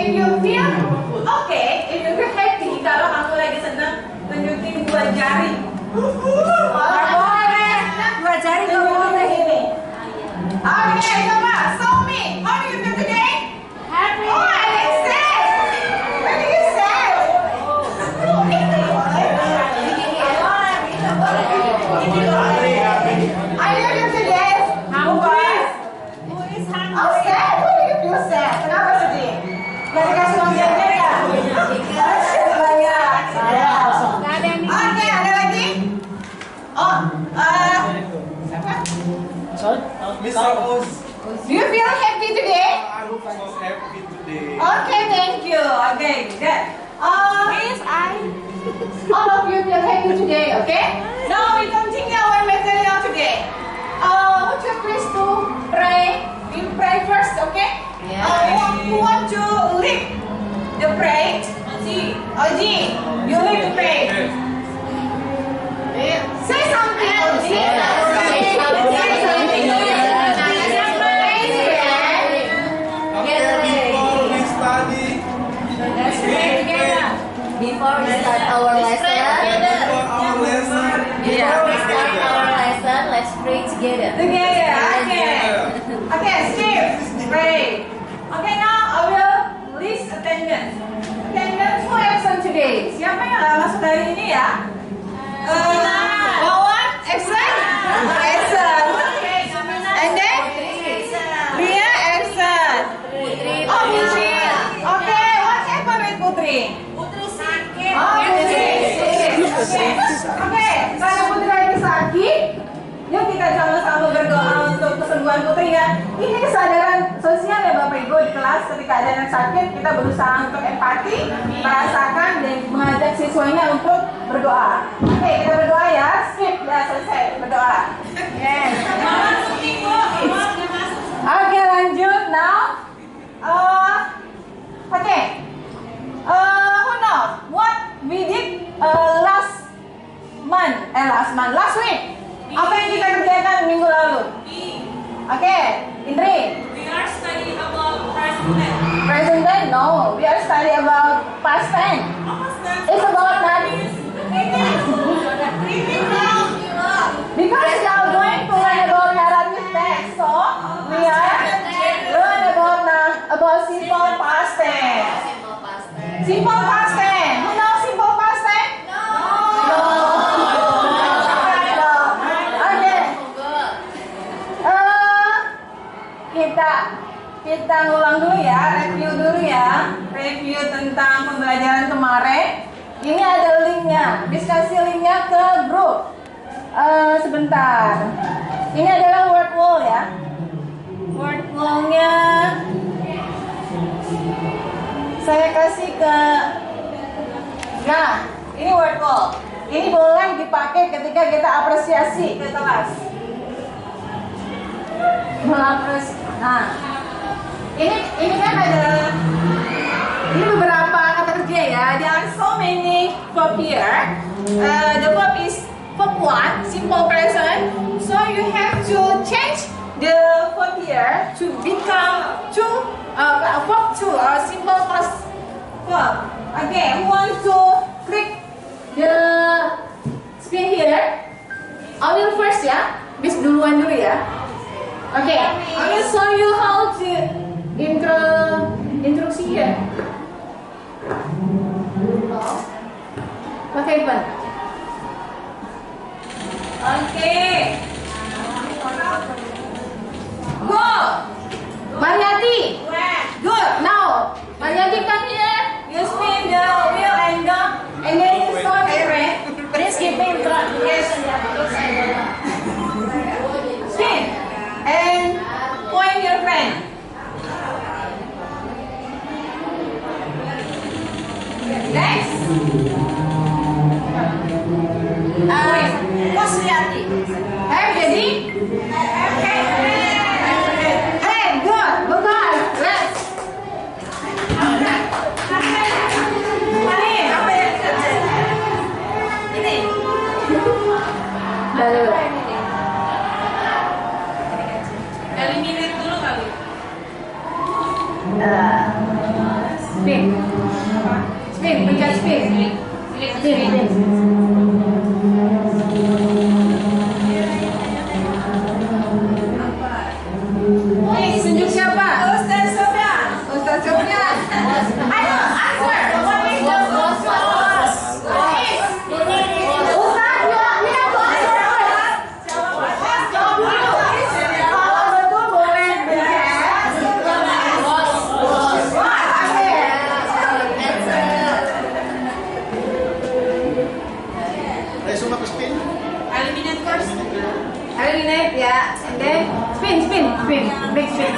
if you feel okay, if you feel happy, kalau kamu lagi senang, tunjukin dua jari. Boleh. Dua jari nggak boleh ini. Okay, coba show me. How do you feel today? Happy. Oh, I excited. What do you say? Are you feel today? Hungry. Who is hungry? Oh, sad. Why do you feel sad? Kenapa sedih? Gak dikasih uang jajan ya? Bayar. Oke, ada lagi? Oh, siapa? Mr. Oz. Do you feel happy today? I'm so happy today. Okay, thank you. Okay, good. Yes, all of you feel happy today, okay? Now we continue our material today. Would you please to pray? We pray first, okay? Who want to lead the prayer? Oji, you lead the prayer. Say something, Oji. Before we start our lesson, let's pray together. Together, okay. Okay, Steve, pray. Okay, now I will list attendance. Attendance who absent today? Siapa yang nggak masuk hari ini ya? Wawan, absent? Absent. And then? Ria, absent. Oh, Putri. Okay, what happened with Putri? Oh, Oke, karena Putri lagi sakit, yuk kita sama-sama berdoa untuk kesembuhan Putri ya. Ini kesadaran sosial ya Bapak Ibu di kelas, ketika ada anak sakit kita berusaha untuk empati, merasakan dan mengajak siswanya untuk berdoa. Oke, kita berdoa ya. Skip ya, selesai berdoa. Yes. Oke, lanjut now. Oke. Who knows what we did last week? Apa yang kita kerjakan minggu lalu? Oke, Indri. We are studying about present tense. Present tense? No, we are studying about past tense. It's about that. Because we are going to learn about narrative text, so we are learn about simple past tense. Simple past tense. You know simple past tense? No. Okay. Kita ngulang dulu ya, review dulu ya. Review tentang pembelajaran kemarin. Ini ada linknya. Bis kasih linknya ke grup. Sebentar. Ini adalah word wall ya. Word wall-nya saya kasih ke. Nah, ini word wall. Ini boleh dipakai ketika kita apresiasi ke kelas. Nah, ini kan ada ini beberapa kata kerja ya. There are so many verb here. The verb is verb 1, simple present. So you have to change the verb here to become verb 2 or simple past verb. Okay, who wants to click the screen here? I will first ya. Bis duluan dulu ya. Okay, I will show you how to introduksi here. Pakai pen. Okay. Go. Mariati. Good. Now, Mariati come here. You spin the wheel and then you start the red. Please give me yes. Spin and point your friend. Next. Kusliati. Jadi. Hey, good. Betul. Let's. Ini. Lalu. Eliminate dulu kali. Spin. Spin, pencet spin. Spin. Tunjuk siapa? Ustaz Sofyan. Ustaz Sofyan. Ayo, answer. What is the most famous? Ustaz, dia jawab dulu. Kalau betul boleh beres. Suka ke spin? Eliminate first. Eliminate ya, and then spin, big spin.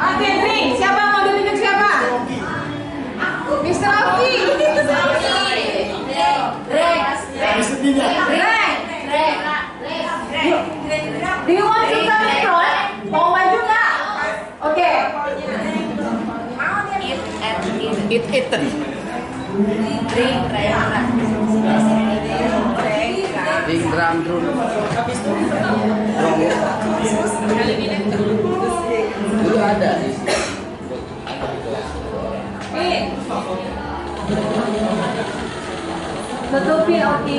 Oke, ring. Siapa mau ditunjuk siapa? Mr. Oki. Do you want to come in front? Mau maju nggak? Oke. It tadi. Ring drum drum. Dulu ada di sini. Pin. Betul Pin, Oki.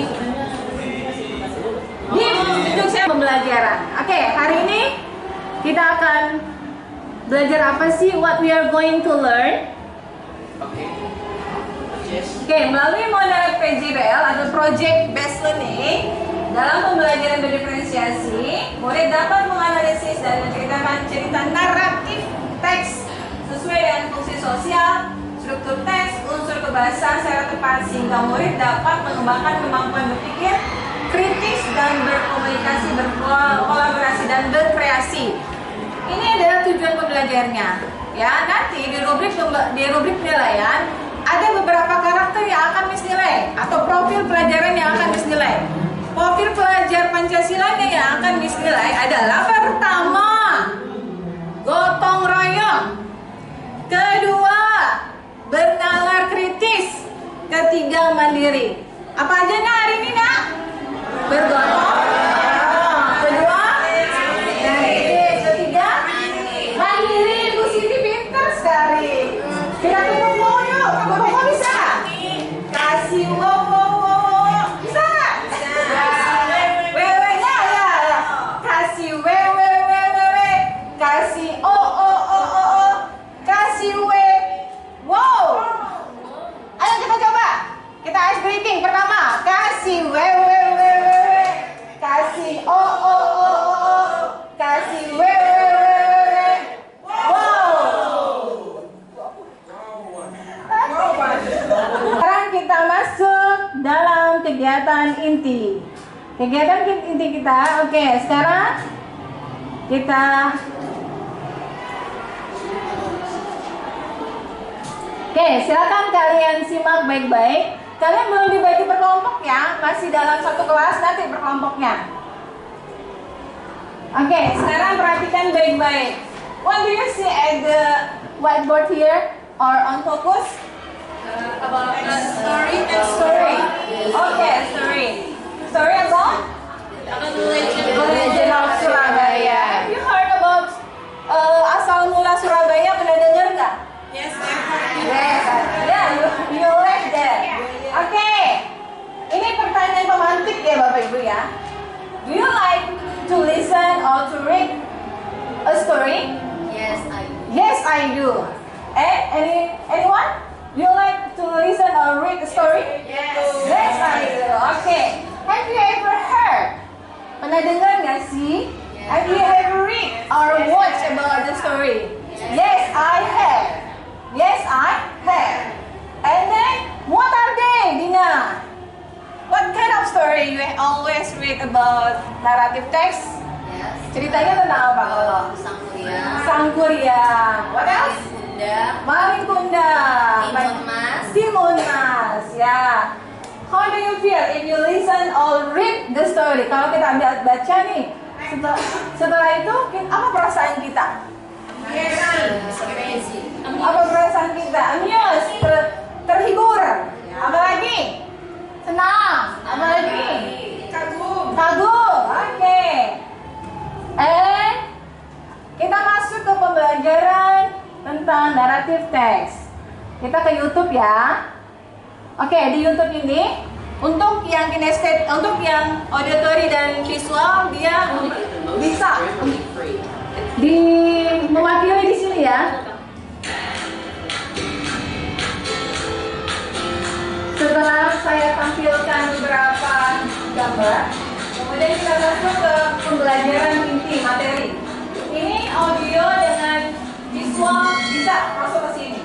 Ini untuk saya pembelajaran. Oke, hari ini kita akan belajar apa sih? What we are going to learn? Oke, melalui model PJBL atau Project Based Learning, dalam pembelajaran berdiferensiasi, murid dapat menganalisis dan menceritakan cerita naratif teks sesuai dengan fungsi sosial, struktur teks, unsur kebahasaan secara tepat sehingga murid dapat mengembangkan kemampuan berpikir kritis dan berkomunikasi, berkolaborasi dan berkreasi. Ini adalah tujuan pembelajarnya. Ya, nanti di rubrik penilaian ada beberapa karakter yang akan Miss nilai atau profil pelajaran yang akan Miss nilai. Profil pelajar Pancasilanya yang akan Miss nilai adalah pertama, gotong royong. Kedua, bernalar kritis. Ketiga, mandiri. Apa aja nak hari ini nak? Bergotong royong. Kedua, kritis. Ketiga, mandiri. Bu Siti pintar sekali. Kita tunggu mau yuk. Bapak bisa? Kasih wow. Bisa nggak? Wewe-nya ya. Kasih wewe. Kasih oh. Kasih we. Wow. Ayo kita coba. Kita ice breaking pertama. Kasih wewe. Kasih oh. Kasih wewe. Sekarang kita masuk dalam kegiatan inti. Kegiatan inti kita, oke. Sekarang kita silakan kalian simak baik-baik. Kalian belum dibagi per kelompok ya, masih dalam satu kelas nanti per kelompoknya. Oke, sekarang perhatikan baik-baik. What do you see at the whiteboard here or on focus? About the story and Story. Okay, story. Story about Legend of Surabaya. Have you heard about asal mula Surabaya? Pernah dengar nggak? Yes, I heard you. Yes. Yeah, you read that. Oke. Ini pertanyaan pemantik ya Bapak Ibu ya. Do you like to listen or to read a story? Yes, I do. Yes, I do. Anyone? Do you like to listen or read a story? Yes. Yes, I do. Okay. Have you ever heard? Pernah dengar nggak sih? Yes. Have you ever read or watched about the story? Yes, I have. Yes, I have. And then, what are they, Dina? What kind of story you always read about narrative text? Yes. Ceritanya tentang apa kalau? Sang Kuryang. Sang Kuryang. What else? Bunda. Maling Kundang. Timun Mas. Timun Mas, ya. How do you feel if you listen or read the story? Kalau kita ambil baca nih, setelah itu apa perasaan kita? Crazy. Apa perasaan kita? Amused, terhibur. Apalagi? Senang. Apalagi? Kagum. Oke. Kita masuk pembelajaran tentang naratif teks. Kita ke YouTube ya. Oke, di YouTube ini untuk yang kinestetik, untuk yang auditory dan visual dia bisa mewakili di sini ya. Setelah saya tampilkan beberapa gambar, kemudian kita masuk ke pembelajaran inti materi. Ini audio dengan visual bisa masuk ke sini.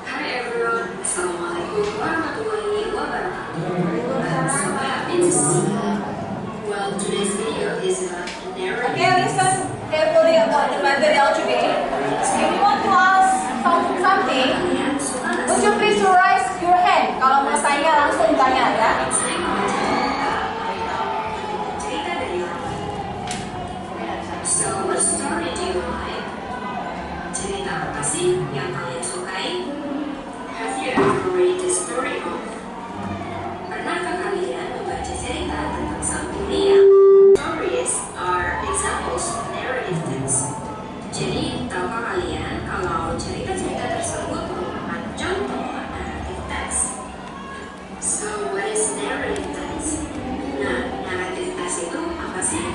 Hi everyone, Assalamualaikum warahmatullahi wabarakatuh. I'm so happy to see you. Well, today's video is about narrative. Okay, listen carefully about the material today. If you want to ask something, would you please raise your hand? Kalau mau tanya langsung tanya ya. So, what story do you like? Cerita apa sih yang kalian sukai? Have you ever read the story of? Pernahkah kalian membaca cerita tentang sang dunia? Stories are examples of narrative text. Jadi, tahukah kalian kalau cerita-cerita tersebut merupakan contoh narrative text? So, what is narrative text? Nah, narrative text itu apa sih?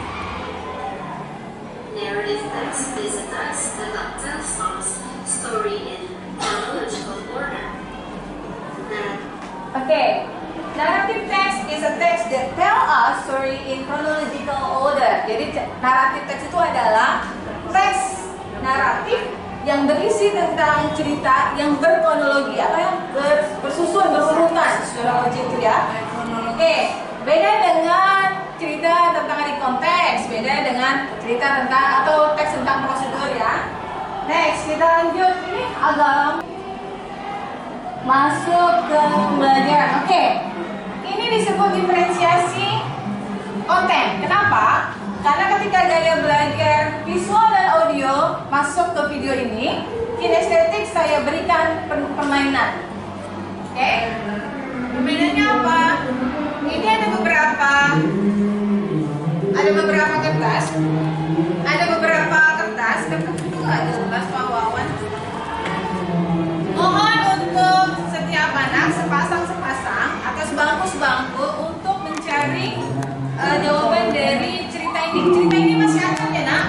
Narrative text is a text that tells us story in chronological order. Okay, narrative text is a text that tell us story in chronological order. Jadi naratif teks itu adalah teks naratif yang berisi tentang cerita yang berkronologi, apa yang bersusun berurutan kronologi itu ya. Oke, beda dengan cerita tentang hari konteks, beda dengan cerita tentang atau teks tentang prosedur ya. Next, kita lanjut. Ini agak masuk ke pembelajaran. Oke, ini disebut diferensiasi konten. Kenapa? Karena ketika gaya belajar visual dan audio masuk ke video ini, kinestetik saya berikan permainan. Oke, permainannya apa? Ini ada beberapa kertas. Ada beberapa kertas itu nggak jelas Pak Wawan. Mohon untuk setiap anak sepasang atau sebangku untuk mencari jawaban dari cerita ini. Cerita ini masih acak ya nak?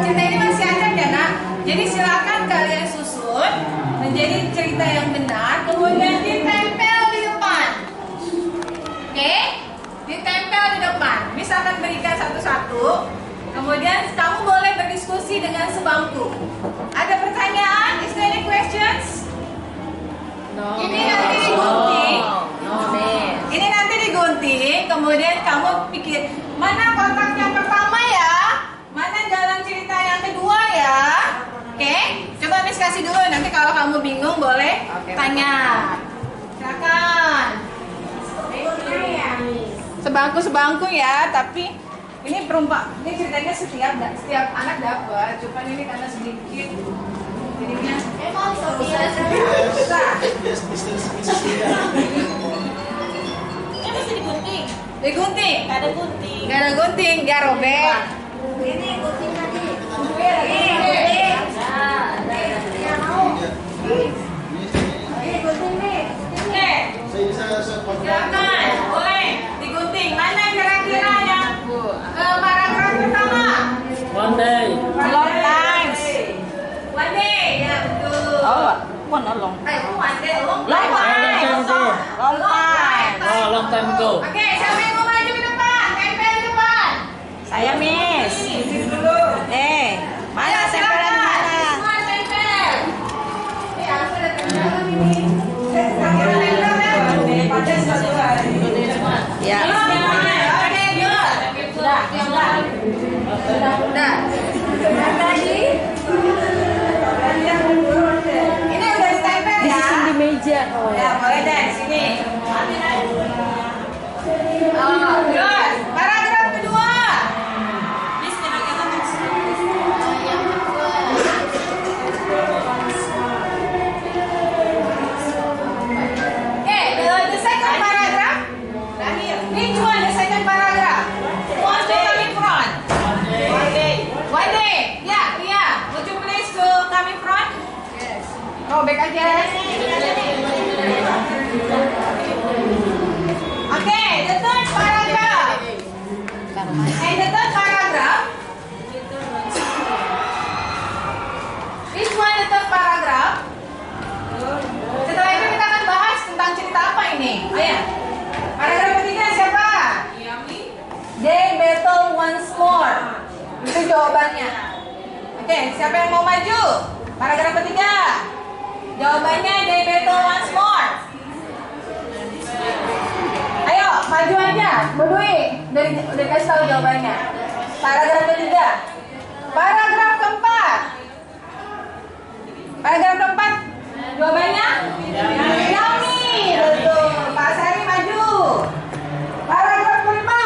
Cerita ini masih acak ya nak? Jadi silakan kalian susun menjadi cerita yang benar, kemudian ditempel di depan. Oke? Ditempel di depan. Misalkan berikan satu-satu, kemudian kamu boleh berdiskusi dengan sebangku. Ada pertanyaan? Is there any questions? Ini nanti digunting. Ini nanti digunting, kemudian kamu pikir mana kotak yang pertama ya, mana dalam cerita yang kedua ya. Oke, coba Miss kasih dulu. Nanti kalau kamu bingung boleh tanya. Silakan. Sebangku ya, tapi ini ini ceritanya setiap anak dapat, cuman ini karena sedikit jadinya susah. Ini mesti digunting. Digunting. Gak ada gunting. Gak ada gunting, gak robek. Ini gunting tadi. Silakan, boleh digunting. Mana kira-kira yang paragraf pertama? One day. Long times. One day, ya betul. One long. One day, long Long time. time ago. Long time. Oh, long time ago. Oke, siapa yang mau maju ke depan? Tempel di depan. Saya Miss. Mana tempelan mana? Semua tempel. Aku udah tempel ini. Tempel Ya. Oke, good. Sudah. Lagi. Ini udah ditempel ya. Di meja. Ya, boleh deh sini. Oh, good. Paragraf kedua. Miss, kira-kira Miss. Okay, the second paragraph. Which one? The second paragraph. Who wants to come in front? One day. One day. Yeah. Robek aja. Oke, the third paragraph. And the third paragraph. Which one the third paragraph? Setelah itu kita akan bahas tentang cerita apa ini. Ayo. Paragraf ketiga siapa? They battle once more. Itu jawabannya. Oke, siapa yang mau maju? Paragraf ketiga. Jawabannya they battle once more. Ayo, maju aja. Berdui. Udah kasih tahu jawabannya. Paragraf ketiga. Paragraf keempat. Paragraf keempat. Jawabannya? Yummy. Betul. Pak Sari maju. Paragraf kelima.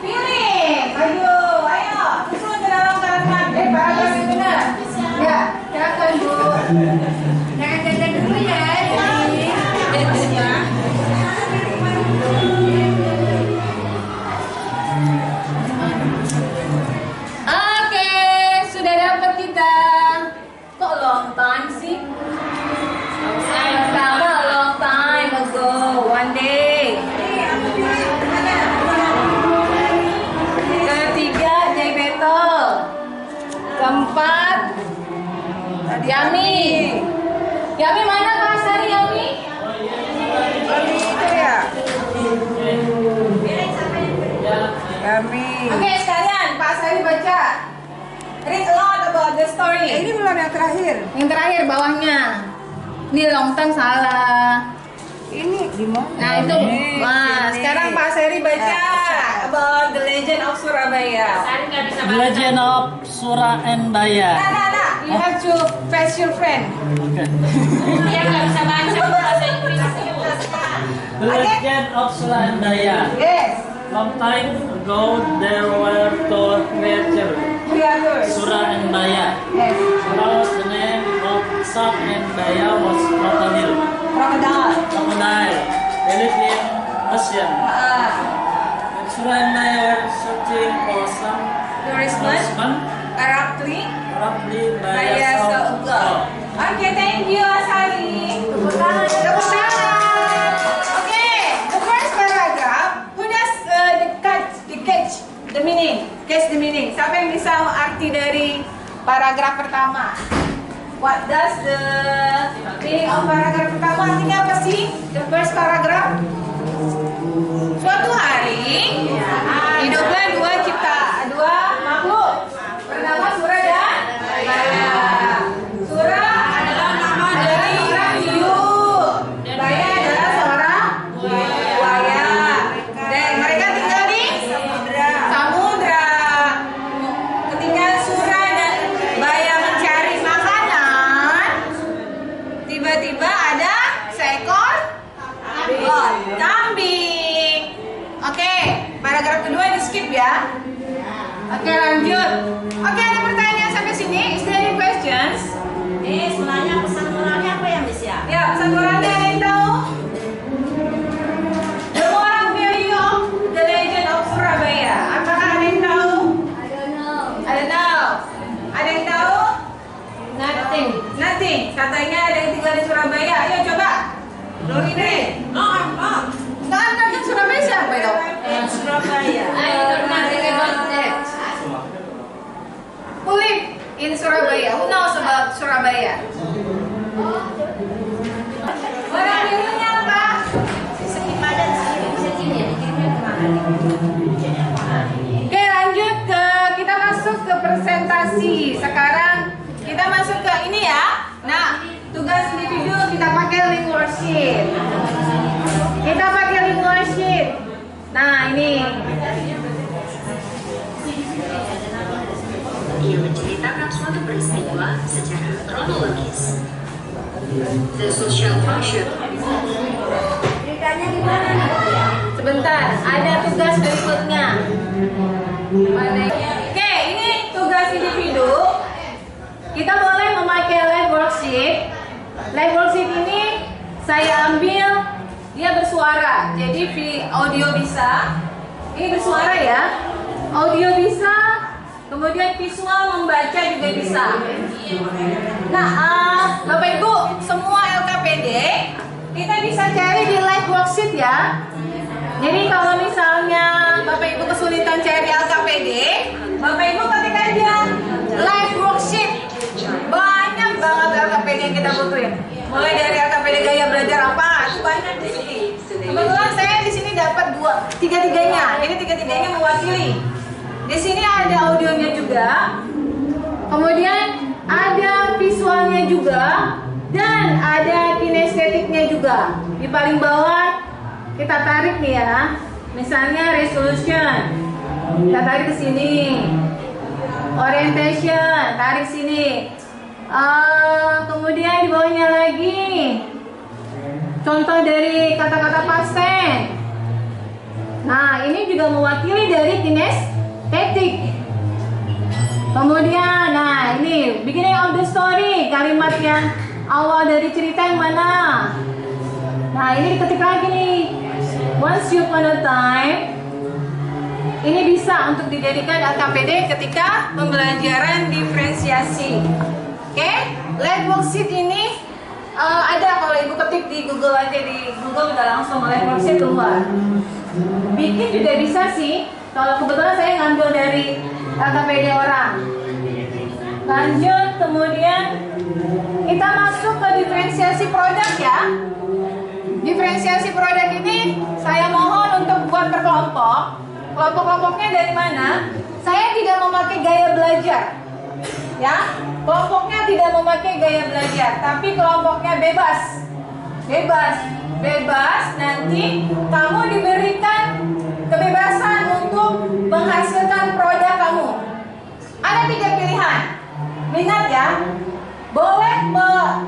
Feeling. Maju. Ayo. Susun ke dalam kalimat. Paragraf yang benar. Ya, silakan Bu. Jangan jajan dulu ya. Oke, sudah dapat kita. Kok long time sih? Sama long time ago, one day. Ketiga, Jay Battle. Keempat, Yami. Yami mana Pak Sari Yami? Itu ya. Yami. Oke sekalian, Pak Sari baca. Read a lot about the story. Ini belum yang terakhir. Yang terakhir bawahnya. Ini long term salah. Ini gimana? Nah itu, sekarang Pak Seri baca about the legend of Surabaya. The Legend of Surabaya. Nah, you have to fetch your friend. Okay. Dia nggak bisa baca bahasa Inggris. The Legend of Surabaya. Yes, Long time ago, there were two creatures, creators. Sura and Baya. Yes, Sura was the name of Sap and Baya was crocodile. crocodile. Crocodile. They lived in ocean. And Sura and Baya were searching for some Nourishment, husband. correctly. Roughly Baya Baya saw. seugah. Oke, thank you Asari. Tepuk tangan. Oke, the first paragraph. Who does catch the meaning? Catch the meaning. Siapa yang bisa arti dari paragraf pertama? What does the meaning of paragraf pertama? Artinya apa sih? The first paragraph. Suatu hari hiduplah dua makhluk bernama Sura dan Baya. Sura adalah nama dari seorang hiu. Baya adalah seorang buaya. Dan mereka tinggal di samudra. Ketika Sura dan Baya mencari makanan, tiba-tiba ada seekor kambing. Oke, paragraf kedua di skip ya. Oke, lanjut. Oke, ada pertanyaan sampai sini? Is there any questions? Sebenarnya pesan moralnya apa ya, Miss ya? Ya, pesan moralnya ada yang tahu? The moral value of the legend of Surabaya. Apakah ada yang tahu? I don't know. I don't know. Ada yang tahu? Nothing. Nothing. Katanya ada yang tinggal di Surabaya. Ayo coba. Lo ini. No, I'm not. Kan kan Surabaya siapa ya? Surabaya. I don't know nothing about that. Who live in Surabaya? Who knows about Surabaya? Warna birunya apa? Segi padat, segi Oke, lanjut ke kita masuk ke presentasi. Sekarang kita masuk ke ini ya. Nah, tugas individu kita pakai link worksheet. Kita pakai link worksheet. Nah, ini. Ia menceritakan suatu peristiwa secara kronologis. The social function. Ceritanya gimana nih? Sebentar, ada tugas berikutnya. Oke, ini tugas individu. Kita boleh memakai live worksheet. Live worksheet ini saya ambil, dia bersuara. Jadi audio bisa. Ini bersuara ya. Audio bisa, Kemudian visual membaca juga bisa. Nah, Bapak Ibu, semua LKPD kita bisa cari di live worksheet ya. Jadi kalau misalnya Bapak Ibu kesulitan cari LKPD, Bapak Ibu ketik aja live worksheet. Banyak banget LKPD yang kita butuhin. Mulai dari LKPD gaya belajar apa, itu banyak di sini. Kebetulan saya di sini dapat tiga-tiganya. Ini tiga-tiganya mewakili. Di sini ada audionya juga. Kemudian ada visualnya juga dan ada kinestetiknya juga. Di paling bawah kita tarik nih ya. Misalnya resolution. Kita tarik ke sini. Orientation, tarik sini. Kemudian di bawahnya lagi contoh dari kata-kata past tense. Nah, ini juga mewakili dari kinestetik. Kemudian, nah ini beginning of the story, kalimat yang awal dari cerita yang mana. Nah, ini diketik lagi nih. Once upon a time. Ini bisa untuk dijadikan LKPD ketika pembelajaran diferensiasi. Oke, live worksheet ini ada kalau Ibu ketik di Google aja, di Google udah langsung live worksheet keluar. Bikin juga bisa sih. Kalau kebetulan saya ngambil dari LKPD orang. Lanjut, kemudian kita masuk ke diferensiasi produk ya. Diferensiasi produk ini saya mohon untuk buat per kelompok. Kelompok-kelompoknya dari mana? Saya tidak memakai gaya belajar. Ya, kelompoknya tidak memakai gaya belajar, tapi kelompoknya bebas. Bebas, nanti kamu diberikan kebebasan untuk menghasilkan produk kamu. Ada 3 pilihan. Minat ya. Boleh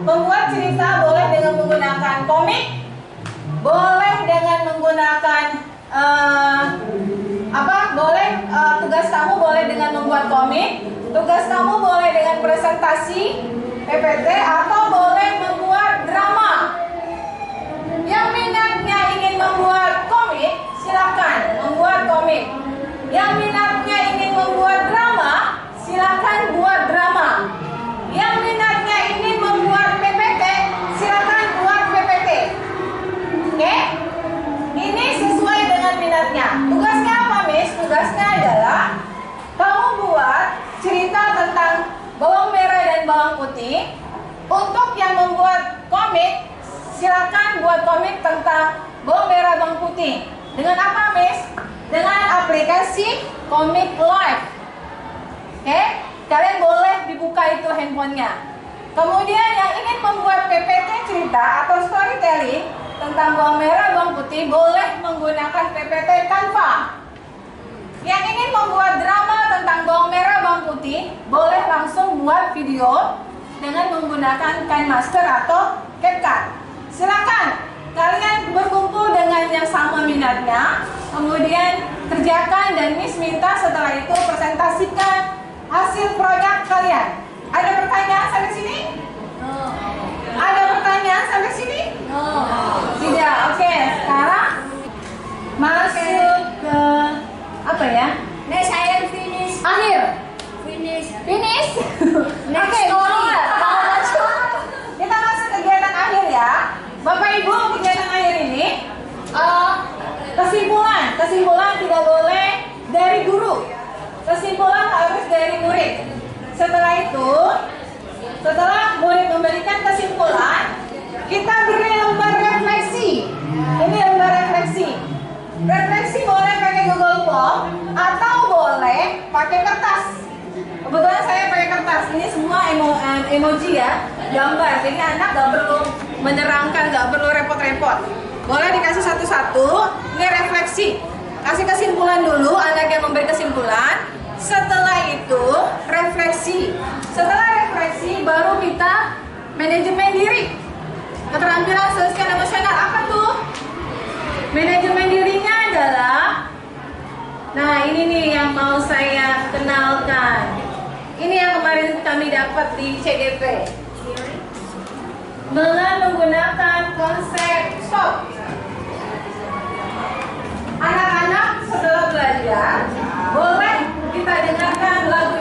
membuat cerita, boleh dengan menggunakan komik, boleh dengan menggunakan tugas kamu boleh dengan membuat komik, tugas kamu boleh dengan presentasi PPT, atau boleh membuat drama. Yang minatnya ingin membuat komik, silakan membuat komik. Yang minatnya ingin membuat drama, silakan buat drama. Yang minatnya ingin membuat PPT, silakan buat PPT. Oke? Ini sesuai dengan minatnya. Tugasnya apa, Miss? Tugasnya adalah kamu buat cerita tentang bawang merah dan bawang putih. Untuk yang membuat komik, silakan buat komik tentang bawang merah bawang putih. Dengan apa, Miss? Dengan aplikasi Komik Live. Oke? Kalian boleh dibuka itu handphonenya. Kemudian yang ingin membuat PPT cerita atau storytelling tentang bawang merah bawang putih boleh menggunakan PPT Canva. Yang ingin membuat drama tentang bawang merah bawang putih boleh langsung buat video dengan menggunakan KineMaster atau CapCut. Silakan kalian berkumpul dengan yang sama minatnya, kemudian kerjakan dan Miss minta setelah itu presentasikan hasil produk kalian. Ada pertanyaan sampai sini? Ada pertanyaan sampai sini? Tidak. Oke, sekarang masuk ke apa ya? Next, saya finish. Akhir. Finish. Oke, kita masuk kegiatan akhir ya. Bapak Ibu, kegiatan akhir ini kesimpulan tidak boleh dari guru. Kesimpulan harus dari murid. Setelah itu, setelah murid memberikan kesimpulan, kita beri lembar refleksi. Ini lembar refleksi. Refleksi boleh pakai Google Form atau boleh pakai kertas. Kebetulan saya pakai kertas. Ini semua emoji ya, gambar. Jadi anak gak perlu menerangkan, gak perlu repot-repot. Boleh dikasih satu-satu. Ini refleksi. Kasih kesimpulan dulu, anak yang memberi kesimpulan. Setelah itu refleksi. Setelah refleksi baru kita manajemen diri. Keterampilan sosial emosional apa tuh? Manajemen dirinya adalah, nah ini nih yang mau saya kenalkan. Ini yang kemarin kami dapat di CGP. Dengan menggunakan konsep stop. Anak-anak setelah belajar boleh kita dengarkan lagu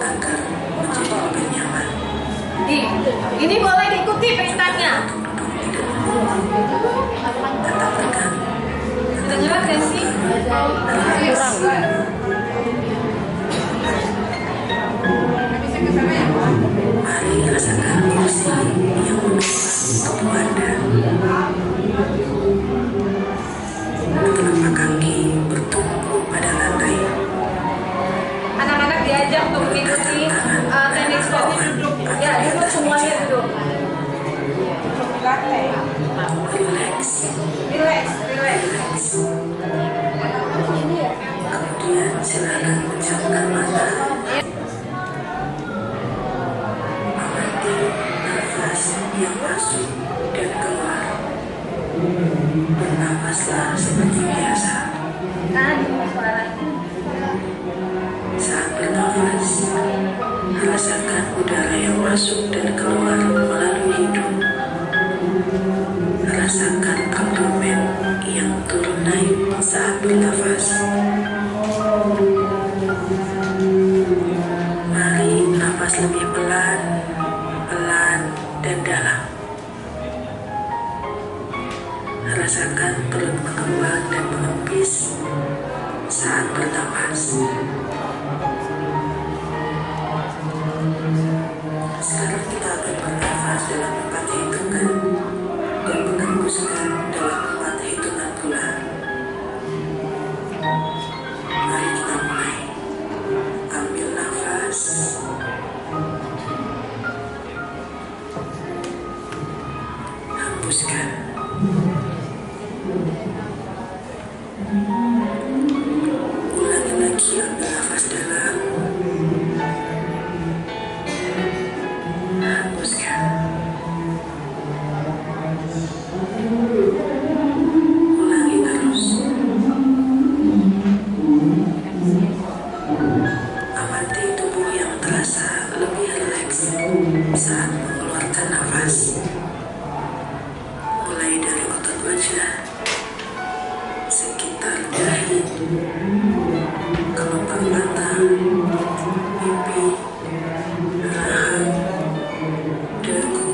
agar menjadi lebih nyaman. Ini boleh diikuti perintahnya. Tetap tegak. Kedengeran gak sih? Kurang. Mari rasakan kursi yang menopang tubuh Anda. Telapak kaki bertumpu pada lantai. Anak-anak diajak untuk mengikuti teknik stretching duduk. Ya, duduk semuanya duduk. Relax. Relax. Kemudian silakan pejamkan mata. Amati nafas yang masuk dan keluar. Bernafaslah seperti biasa. Saat bernafas, rasakan udara yang masuk dan keluar melalui hidung. Rasakan abdomen yang turun naik saat bernafas. Mari nafas lebih pelan, dan dalam. Rasakan perut mengembang dan mengempis saat bernafas. Sekarang kita akan bernafas dalam 4 hitungan dan menghembuskan dalam 4 hitungan pula. Mari kita mulai. Ambil nafas. Hembuskan. Ulangi lagi, ambil nafas dalam. Hembuskan. Ulangi terus. Amati tubuh yang terasa lebih rileks saat mengeluarkan nafas. Mulai dari otot wajah, sekitar dahi, kelopak mata, pipi, rahang, dagu,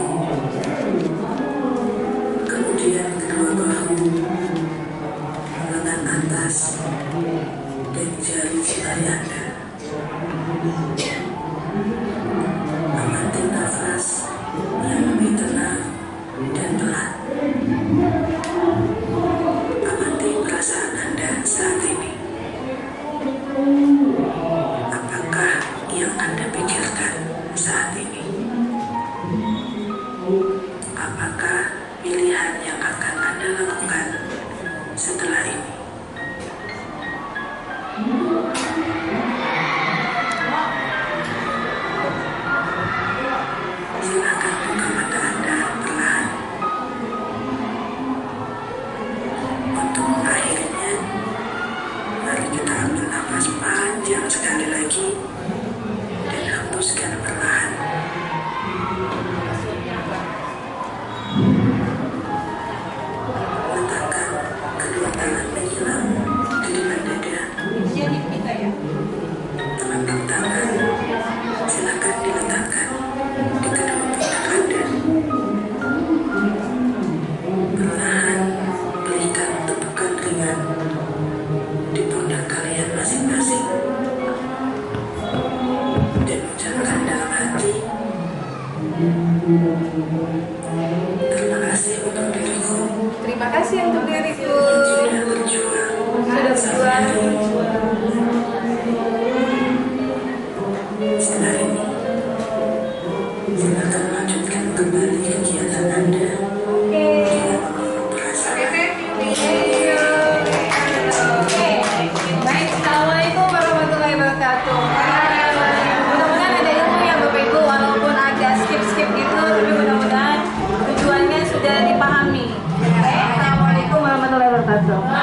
kemudian kedua bahu, lengan atas, dan jari jari Anda. Amati nafas yang lebih tenang dan pelan. Amati perasaan Anda saat ini. Apakah yang Anda pikirkan saat ini? Apakah pilihan yang akan Anda lakukan setelah ini? Silakan buka mata Anda perlahan. Untuk mengakhirinya, mari kita ambil nafas panjang sekali lagi dan hembuskan perlahan. Letakkan kedua tangan menyilang di depan dada. Telapak tangan silakan diletakkan di kedua pundak Anda. Perlahan berikan tepukan ringan di pundak kalian masing-masing dan ucapkan dalam hati, terima kasih untuk diriku Terima kasih untuk diriku. sudah berjuang Sudah berjuang. Setelah ini, silakan lanjutkan kembali kegiatan Anda dengan mengeluarkan perasaan. Baik, Assalamualaikum warahmatullahi wabarakatuh. Mudah-mudahan ada ilmu ya Bapak Ibu, walaupun agak skip-skip gitu, tapi mudah-mudahan tujuannya sudah dipahami. Assalamualaikum warahmatullahi wabarakatuh.